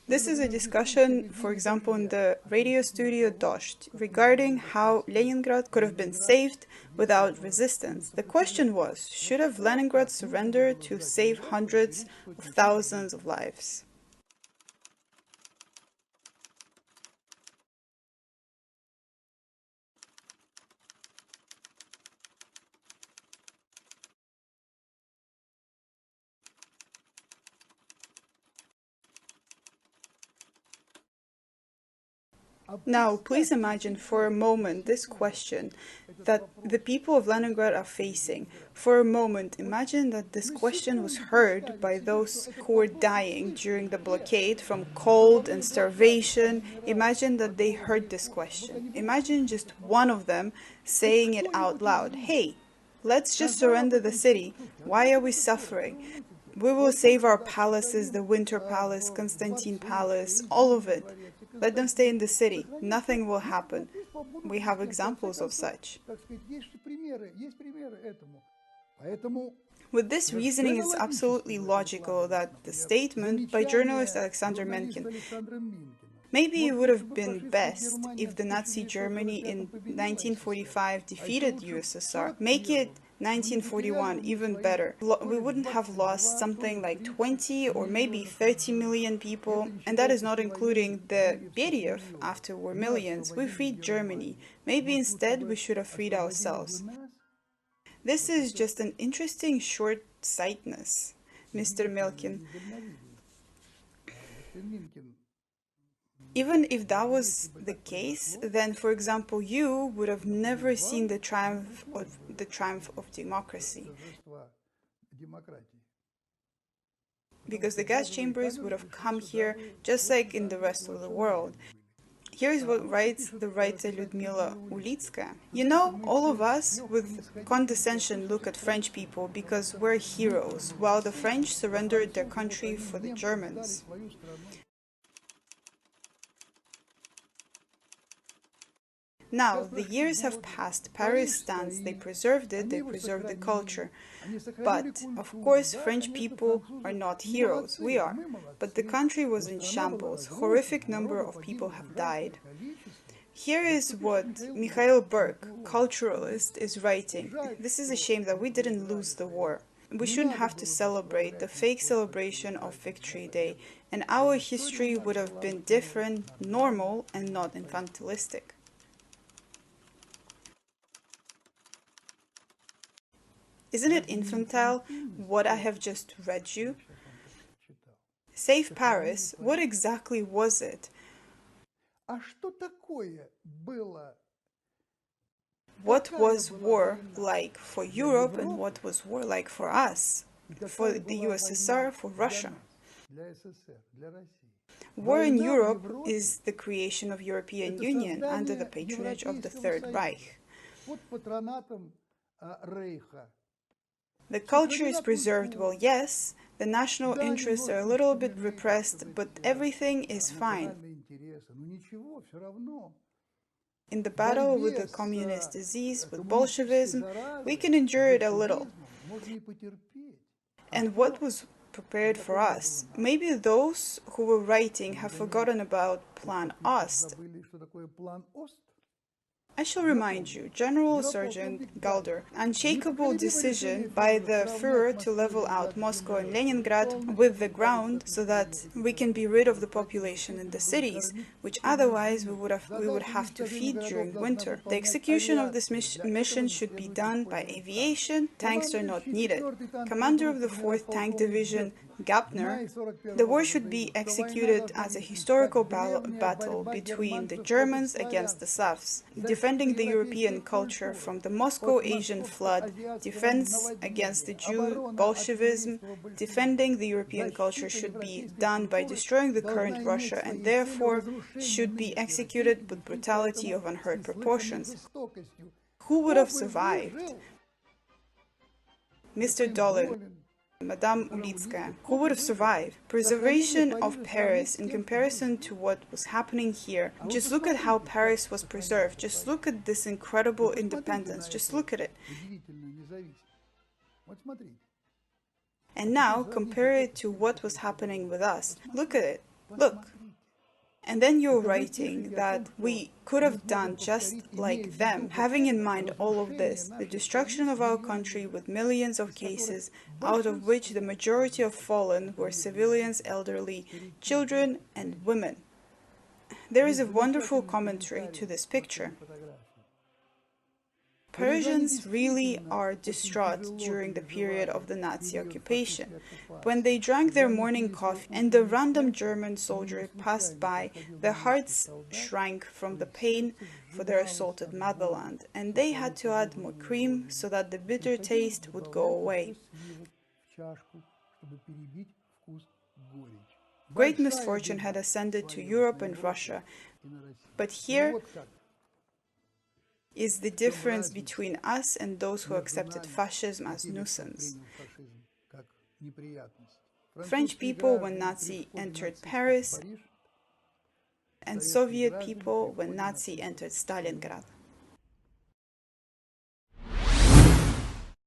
This is a discussion, for example, in the radio studio Dosht, regarding how Leningrad could have been saved without resistance. The question was, should have Leningrad surrendered to save hundreds of thousands of lives? Now, please imagine for a moment this question that the people of Leningrad are facing. For a moment, imagine that this question was heard by those who were dying during the blockade from cold and starvation. Imagine that they heard this question. Imagine just one of them saying it out loud. Hey, let's just surrender the city. Why are we suffering? We will save our palaces, the Winter Palace, Constantine Palace, all of it. Let them stay in the city. Nothing will happen. We have examples of such. With this reasoning, it's absolutely logical that the statement by journalist Alexander Menkin, maybe it would have been best if the Nazi Germany in 1945 defeated USSR. Make it 1941 even better. We wouldn't have lost something like 20 or maybe 30 million people, and that is not including the Beriev after war millions. We freed Germany. Maybe instead we should have freed ourselves. This is just an interesting short-sightedness, Mr. Milkin. Even if that was the case, then, for example, you would have never seen the triumph of democracy. Because the gas chambers would have come here just like in the rest of the world. Here's what writes the writer Lyudmila Ulitskaya. You know, all of us with condescension look at French people because we're heroes, while the French surrendered their country for the Germans. Now, the years have passed, Paris stands, they preserved it, they preserved the culture. But, of course, French people are not heroes, we are. But the country was in shambles, horrific number of people have died. Here is what Mikhail Burke, culturalist, is writing. This is a shame that we didn't lose the war. We shouldn't have to celebrate the fake celebration of Victory Day, and our history would have been different, normal, and not infantilistic. Isn't it infantile what I have just read you? Save Paris, what exactly was it? What was war like for Europe and what was war like for us? For the USSR, for Russia? War in Europe is the creation of European Union under the patronage of the Third Reich. The culture is preserved, well, yes, the national interests are a little bit repressed, but everything is fine. In the battle with the communist disease, with Bolshevism, we can endure it a little. And what was prepared for us? Maybe those who were writing have forgotten about Plan Ost. I shall remind you, General Sergeant Galder, unshakable decision by the Führer to level out Moscow and Leningrad with the ground so that we can be rid of the population in the cities, which otherwise we would have to feed during winter. The execution of this mission should be done by aviation. Tanks are not needed. Commander of the 4th Tank Division, Gapner, the war should be executed as a historical battle between the Germans against the Slavs, defending the European culture from the Moscow Asian flood, defense against the Jew Bolshevism. Defending the European culture should be done by destroying the current Russia and therefore should be executed with brutality of unheard proportions. Who would have survived? Mr. Dolin, Madame Ulitskaya, who would have survived? Preservation of Paris in comparison to what was happening here. Just look at how Paris was preserved. Just look at this incredible independence. Just look at it. And now compare it to what was happening with us. Look at it. Look, And then you're writing that we could have done just like them, having in mind all of this, the destruction of our country with millions of cases, out of which the majority of fallen were civilians, elderly, children, and women. There is a wonderful commentary to this picture. Persians really are distraught during the period of the Nazi occupation. When they drank their morning coffee and a random German soldier passed by, their hearts shrank from the pain for their assaulted motherland, and they had to add more cream so that the bitter taste would go away. Great misfortune had ascended to Europe and Russia, but here is the difference between us and those who accepted fascism as nuisance. French people when Nazi entered Paris, and Soviet people when Nazi entered Stalingrad.